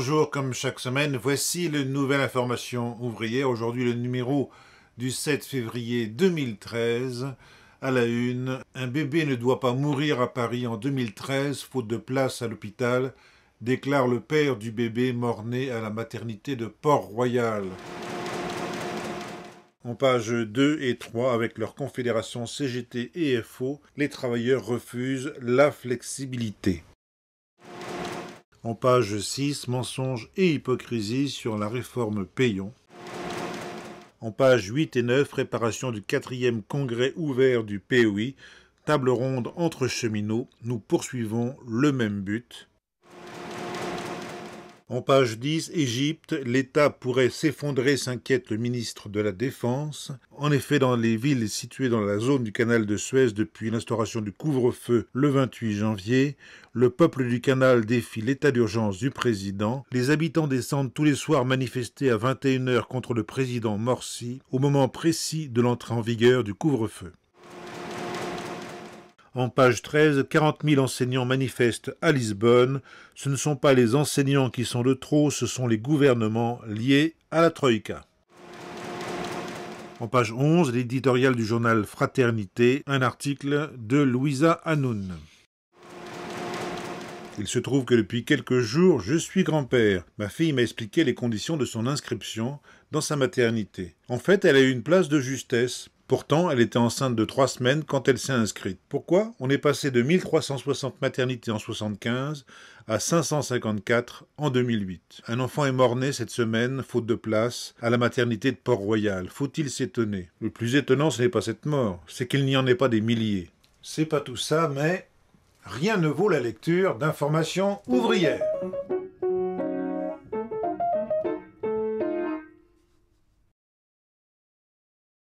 Bonjour, comme chaque semaine, voici le Nouvelle Information ouvrière. Aujourd'hui, le numéro du 7 février 2013. À la une, un bébé ne doit pas mourir à Paris en 2013, faute de place à l'hôpital, déclare le père du bébé mort-né à la maternité de Port-Royal. En pages 2 et 3, avec leur confédération CGT et FO, les travailleurs refusent la flexibilité. En page 6, mensonges et hypocrisie sur la réforme Peillon. En page 8 et 9, préparation du 4e congrès ouvert du POI, table ronde entre cheminots, nous poursuivons le même but. En page 10, Égypte, l'État pourrait s'effondrer, s'inquiète le ministre de la Défense. En effet, dans les villes situées dans la zone du canal de Suez depuis l'instauration du couvre-feu le 28 janvier, le peuple du canal défie l'état d'urgence du président. Les habitants descendent tous les soirs manifester à 21 h contre le président Morsi, au moment précis de l'entrée en vigueur du couvre-feu. En page 13, 40 000 enseignants manifestent à Lisbonne. Ce ne sont pas les enseignants qui sont de trop, ce sont les gouvernements liés à la Troïka. En page 11, l'éditorial du journal Fraternité, un article de Louisa Hanoun. Il se trouve que depuis quelques jours, je suis grand-père. Ma fille m'a expliqué les conditions de son inscription dans sa maternité. En fait, elle a eu une place de justesse. Pourtant, elle était enceinte de 3 semaines quand elle s'est inscrite. Pourquoi ? On est passé de 1360 maternités en 1975 à 554 en 2008. Un enfant est mort-né cette semaine, faute de place, à la maternité de Port-Royal. Faut-il s'étonner ? Le plus étonnant, ce n'est pas cette mort, c'est qu'il n'y en ait pas des milliers. C'est pas tout ça, mais rien ne vaut la lecture d'informations ouvrières.